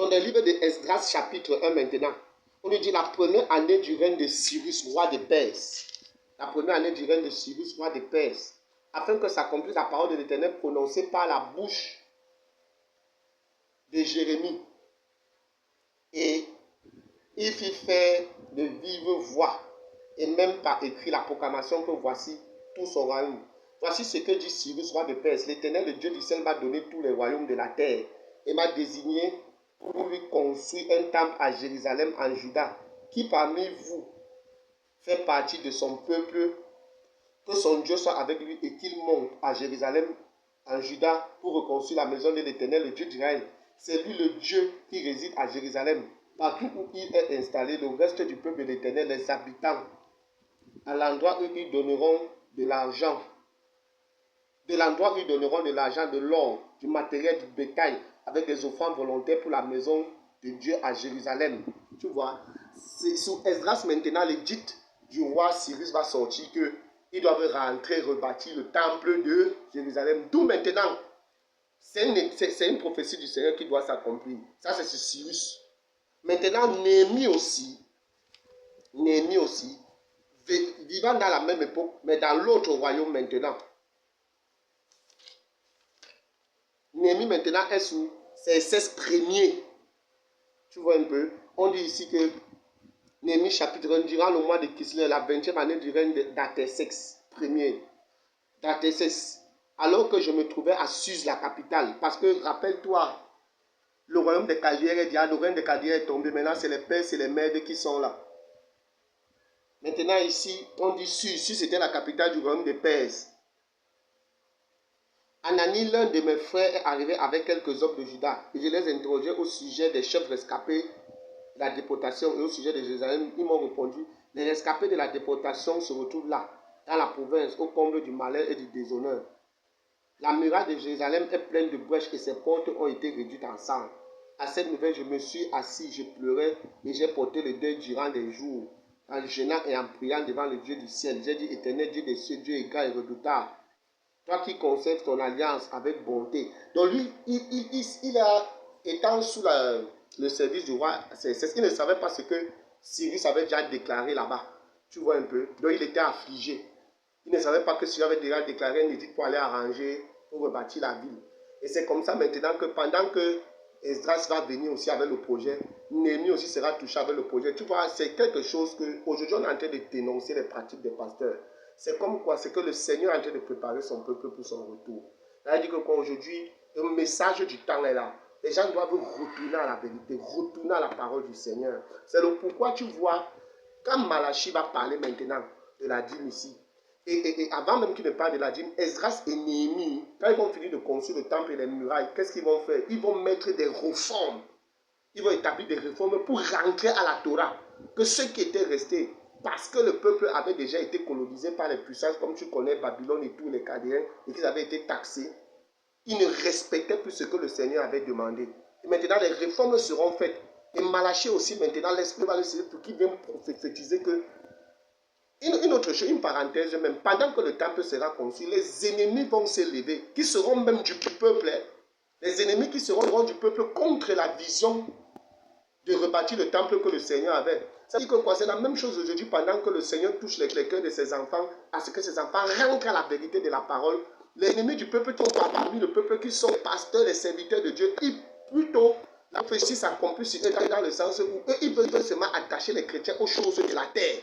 dans le livre de Esdras, chapitre 1 maintenant, on nous dit la première année du règne de Cyrus, roi de Perse. La première année du règne de Cyrus, roi de Perse, afin que s'accomplisse la parole de l'Éternel prononcée par la bouche de Jérémie. Et il fit faire de vive voix, et même par écrit, la proclamation que voici tout son royaume. Voici ce que dit Cyrus, roi de Perse. L'Éternel, le Dieu du ciel, m'a donné tous les royaumes de la terre, et m'a désigné pour lui construire un temple à Jérusalem en Juda, qui parmi vous fait partie de son peuple, que son Dieu soit avec lui et qu'il monte à Jérusalem en Juda pour reconstruire la maison de l'Éternel, le Dieu d'Israël. C'est lui le Dieu qui réside à Jérusalem. Partout où il est installé, le reste du peuple de l'Éternel, les habitants, à l'endroit où ils donneront de l'argent, de l'or, du matériel, du bétail, avec des offrandes volontaires pour la maison de Dieu à Jérusalem. Tu vois, c'est sous Esdras maintenant, l'édit du roi Cyrus va sortir qu'ils doivent rentrer, rebâtir le temple de Jérusalem. D'où maintenant, c'est une prophétie du Seigneur qui doit s'accomplir. Ça, c'est sur Cyrus. Maintenant, Néhémie aussi, vivant dans la même époque, mais dans l'autre royaume maintenant. Néhémie maintenant est sous ses 16 premiers. Tu vois un peu. On dit ici que Néhémie chapitre 1, durant le mois de Kislev, la 20e année du règne d'Artaxerxès premier. D'Artaxerxès. Alors que je me trouvais à Suse, la capitale. Parce que, rappelle-toi, le royaume des Chaldéens est dit, le royaume des Chaldéens est tombé. Maintenant, c'est les Perses et les Mèdes qui sont là. Maintenant, ici, on dit Suse. Suse était la capitale du royaume des Perses. Anani, l'un de mes frères, est arrivé avec quelques hommes de Juda. Et je les interrogeais au sujet des chefs rescapés de la déportation et au sujet de Jérusalem. Ils m'ont répondu, les rescapés de la déportation se retrouvent là, dans la province, au comble du malheur et du déshonneur. La muraille de Jérusalem est pleine de brèches et ses portes ont été réduites en sang. À cette nouvelle, je me suis assis, je pleurais et j'ai porté le deuil durant des jours. En jeûnant et en priant devant le Dieu du ciel, j'ai dit, Éternel Dieu des cieux, Dieu égal et redoutable, toi qui conserves ton alliance avec bonté. Donc lui, il a étant sous le service du roi, c'est ce qu'il ne savait pas ce que Cyrus avait déjà déclaré là-bas. Tu vois un peu. Donc il était affligé. Il ne savait pas que Cyrus avait déjà déclaré un édit pour aller arranger, pour rebâtir la ville. Et c'est comme ça maintenant que pendant que Esdras va venir aussi avec le projet, Néhémie aussi sera touché avec le projet. Tu vois, c'est quelque chose que aujourd'hui on est en train de dénoncer les pratiques des pasteurs. C'est comme quoi? C'est que le Seigneur est en train de préparer son peuple pour son retour. C'est-à-dire que aujourd'hui, le message du temps est là. Les gens doivent retourner à la vérité, retourner à la parole du Seigneur. C'est le pourquoi tu vois, quand Malachie va parler maintenant de la dîme ici, et avant même qu'il ne parle de la dîme, Esdras et Néhémie, quand ils vont finir de construire le temple et les murailles, qu'est-ce qu'ils vont faire? Ils vont mettre des réformes. Ils vont établir des réformes pour rentrer à la Torah. Que ceux qui étaient restés, parce que le peuple avait déjà été colonisé par les puissances, comme tu connais Babylone et tous les Chaldéens, et qu'ils avaient été taxés, ils ne respectaient plus ce que le Seigneur avait demandé. Et maintenant, les réformes seront faites. Et Malachie aussi, maintenant, l'Esprit va le Seigneur pour qu'il vienne prophétiser que une autre chose, une parenthèse même, pendant que le temple sera construit, les ennemis vont s'élever, qui seront même du peuple. Les ennemis qui seront du peuple contre la vision de rebâtir le temple que le Seigneur avait. Ça dit que quoi? C'est la même chose aujourd'hui pendant que le Seigneur touche les cœurs de ses enfants, à ce que ses enfants rentrent à la vérité de la parole. Les ennemis du peuple qui sont parmi le peuple, qui sont les pasteurs, les serviteurs de Dieu, ils plutôt la prophétie s'accomplit sur eux dans le sens où eux, ils veulent seulement attacher les chrétiens aux choses de la terre.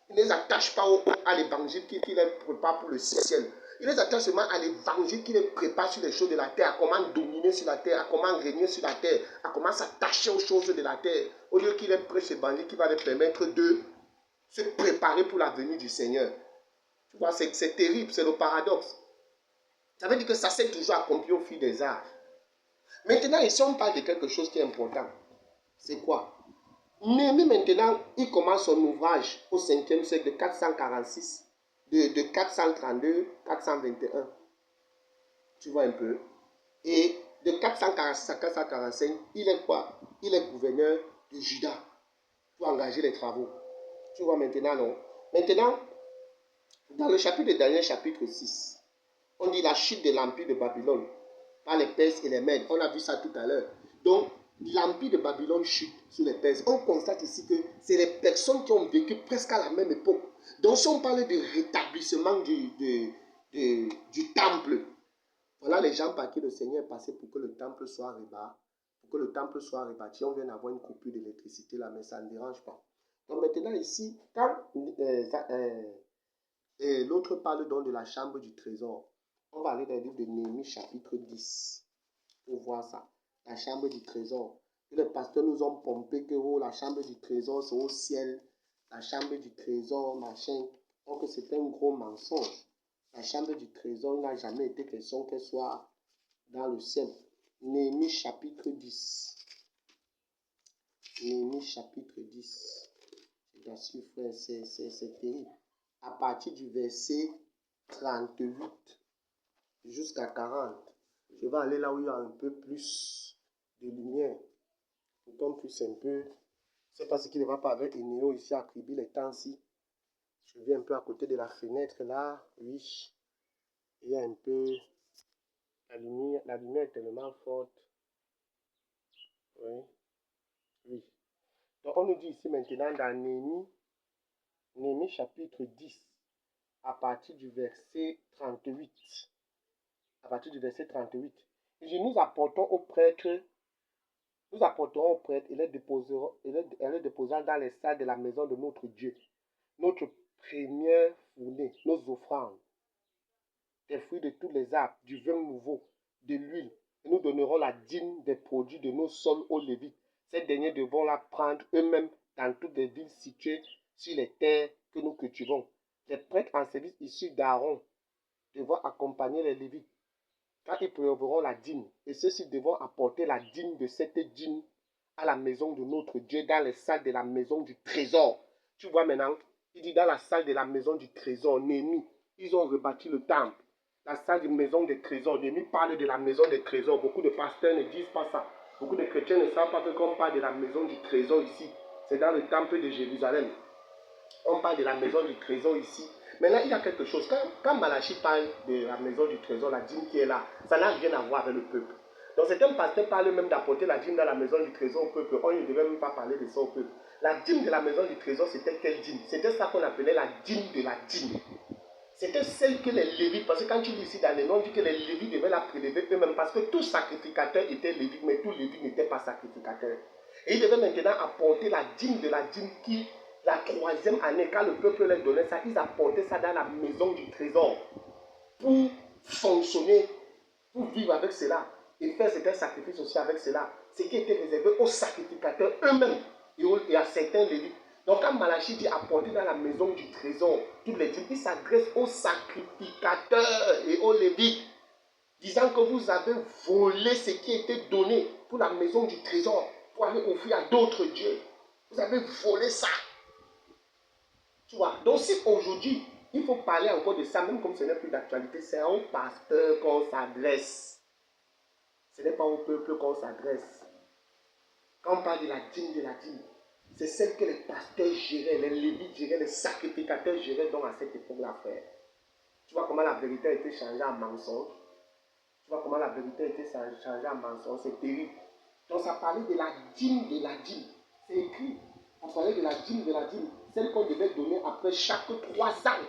Ils ne les attachent pas à l'évangile qui les prépare pour le ciel. Ils les attachent seulement à l'évangile qui les prépare sur les choses de la terre, à comment dominer sur la terre, à comment régner sur la terre, à comment s'attacher aux choses de la terre, au lieu qu'il les prêche l'évangile qui va leur permettre de se préparer pour la venue du Seigneur. Tu vois, c'est terrible, c'est le paradoxe. Ça veut dire que ça s'est toujours accompli au fil des âges. Maintenant, ici, on parle de quelque chose qui est important. C'est quoi? Néhémie, maintenant, il commence son ouvrage au 5e siècle de 446, de 432, 421. Tu vois un peu. Et de 446 à 445, il est quoi? Il est gouverneur de Juda pour engager les travaux. Tu vois maintenant, non? Maintenant, dans le chapitre de Daniel, chapitre 6, on dit la chute de l'empire de Babylone par les Perses et les Mèdes. On a vu ça tout à l'heure. Donc, l'empire de Babylone chute sous les Perses. On constate ici que c'est les personnes qui ont vécu presque à la même époque. Donc si on parle de rétablissement du temple, voilà les gens par qui le Seigneur est passé pour que le temple soit rebâti. Pour que le temple soit rebâti, on vient d'avoir une coupure d'électricité là, mais ça ne dérange pas. Donc maintenant ici, quand l'autre parle donc de la chambre du trésor, on va aller dans le livre de Néhémie chapitre 10 pour voir ça. La chambre du trésor. Les pasteurs nous ont pompé que oh, la chambre du trésor c'est au ciel. La chambre du trésor, machin. Donc c'est un gros mensonge. La chambre du trésor, il n'a jamais été question qu'elle soit dans le ciel. Néhémie chapitre 10. Néhémie chapitre 10. Je t'assure, frère, c'est terrible. À partir du verset 38 jusqu'à 40. Je vais aller là où il y a un peu plus de lumière. Pour qu'on puisse un peu... Je ne sais pas ce qui ne va pas avec Inéo ici à Kribi les temps-ci. Je viens un peu à côté de la fenêtre là. Oui. Il y a un peu... La lumière est tellement forte. Oui. Oui. Donc on nous dit ici maintenant dans Néhémie chapitre 10, à partir du verset 38. À partir du verset 38. Et nous apportons au prêtre, et les déposera dans les salles de la maison de notre Dieu, notre première fournée, nos offrandes, des fruits de tous les arbres, du vin nouveau, de l'huile, et nous donnerons la dîme des produits de nos sols aux Lévites. Ces derniers devront la prendre eux-mêmes dans toutes les villes situées sur les terres que nous cultivons. Les prêtres en service issus d'Aaron devront accompagner les Lévites quand ils prélèveront la dîme, et ceux-ci devront apporter la dîme de cette dîme à la maison de notre Dieu, dans les salles de la maison du trésor. Tu vois maintenant, il dit dans la salle de la maison du trésor, Néhémie, ils ont rebâti le temple. La salle de maison des trésors, Néhémie parle de la maison des trésors. Beaucoup de pasteurs ne disent pas ça. Beaucoup de chrétiens ne savent pas que quand on parle de la maison du trésor ici, c'est dans le temple de Jérusalem. On parle de la maison du trésor ici. Maintenant, il y a quelque chose. Quand Malachie parle de la maison du trésor, la dîme qui est là, ça n'a rien à voir avec le peuple. Donc certains pasteurs parlent même d'apporter la dîme dans la maison du trésor au peuple. On ne devait même pas parler de ça au peuple. La dîme de la maison du trésor, c'était quelle dîme? C'était ça qu'on appelait la dîme de la dîme. C'était celle que les Lévites, parce que quand tu lis ici dans les noms, on dit que les Lévites devaient la prélever eux-mêmes, parce que tout sacrificateur était Lévite, mais tout Lévite n'était pas sacrificateur. Et ils devaient maintenant apporter la dîme de la dîme qui, la troisième année, quand le peuple leur donnait ça, ils apportaient ça dans la maison du trésor pour fonctionner, pour vivre avec cela et faire certains sacrifices aussi avec cela. Ce qui était réservé aux sacrificateurs eux-mêmes et à certains Lévites. Donc quand Malachie dit apporter dans la maison du trésor toutes les dîmes, il s'adresse aux sacrificateurs et aux Lévites, disant que vous avez volé ce qui était donné pour la maison du trésor, pour aller offrir à d'autres dieux. Vous avez volé ça. Tu vois, donc si aujourd'hui, il faut parler encore de ça, même comme ce n'est plus d'actualité, c'est au pasteur qu'on s'adresse. Ce n'est pas au peuple qu'on s'adresse. Quand on parle de la dîme, c'est celle que les pasteurs géraient, les lévites géraient, les sacrificateurs géraient donc à cette époque-là, frère. Tu vois comment la vérité a été changée en mensonge. Tu vois comment la vérité a été changée en mensonge, c'est terrible. Donc ça parlait de la dîme. C'est écrit. Ça parlait de la dîme, celle qu'on devait donner après chaque 3 ans.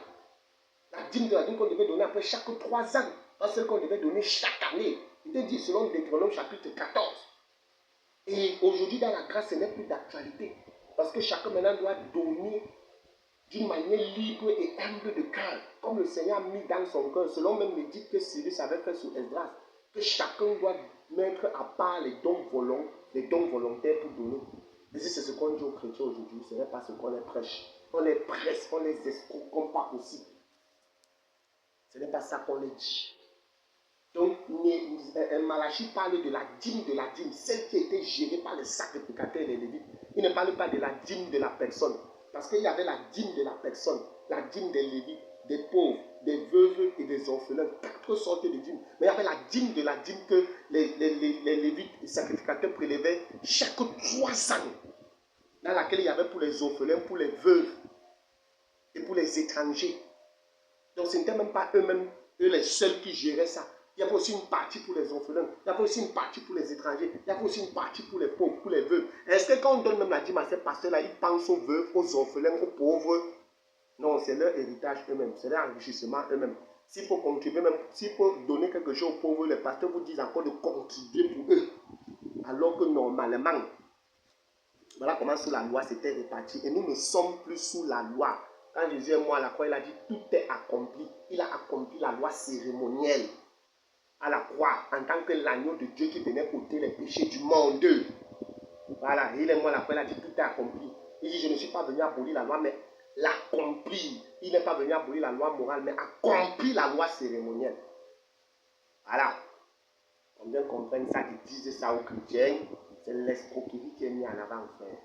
La dîme de la dîme qu'on devait donner après chaque 3 ans. Pas celle qu'on devait donner chaque année. Il était dit selon Deutéronome chapitre 14. Et aujourd'hui, dans la grâce, ce n'est plus d'actualité. Parce que chacun maintenant doit donner d'une manière libre et humble de cœur. Comme le Seigneur a mis dans son cœur, selon même les dits que Cyrus avait fait sur Esdras, que chacun doit mettre à part les dons volontaires pour donner. Et si c'est ce qu'on dit aux chrétiens aujourd'hui, ce n'est pas ce qu'on les prêche. On les presse, on les escroque comme pas possible. Ce n'est pas ça qu'on les dit. Donc, Malachie parle de la dîme, celle qui était gérée par les sacrificateurs et les lévites. Il ne parle pas de la dîme de la personne. Parce qu'il y avait la dîme de la personne, la dîme des lévites, des pauvres, des veuves et des orphelins, 4 sortes de dîmes. Mais il y avait la dîme que les lévites, les sacrificateurs prélevaient chaque 3 ans, dans laquelle il y avait pour les orphelins, pour les veuves et pour les étrangers. Donc ce n'était même pas eux les seuls qui géraient ça. Il y avait aussi une partie pour les orphelins. Il y avait aussi une partie pour les étrangers. Il y avait aussi une partie pour les pauvres, pour les veuves. Est-ce que quand on donne même la dîme à ces pasteurs-là, ils pensent aux veuves, aux orphelins, aux pauvres? Non, c'est leur héritage eux-mêmes. C'est leur enrichissement eux-mêmes. S'il faut contribuer même, s'il faut donner quelque chose aux pauvres, les pasteurs vous disent encore de contribuer pour eux. Alors que normalement, voilà comment sous la loi c'était réparti. Et nous ne sommes plus sous la loi. Quand Jésus est mort à la croix, il a dit tout est accompli. Il a accompli la loi cérémonielle à la croix en tant que l'agneau de Dieu qui venait ôter les péchés du monde. Voilà, il est mort à la croix, il a dit tout est accompli. Il dit je ne suis pas venu abolir la loi, mais l'accomplir. Il n'est pas venu abolir la loi morale, mais accomplir la loi cérémonielle. Voilà. Combien comprennent ça, qui disent ça aux chrétiens? C'est l'escroquerie qui est mis en avant, frère.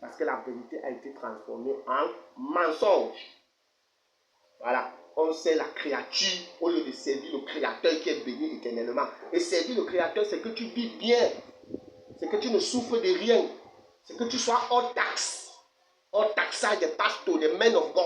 Parce que la vérité a été transformée en mensonge. Voilà. On sait la créature au lieu de servir le Créateur qui est béni éternellement. Et servir le Créateur, c'est que tu vis bien. C'est que tu ne souffres de rien. C'est que tu sois hors taxe. Hors taxage des pasteurs, des men of God.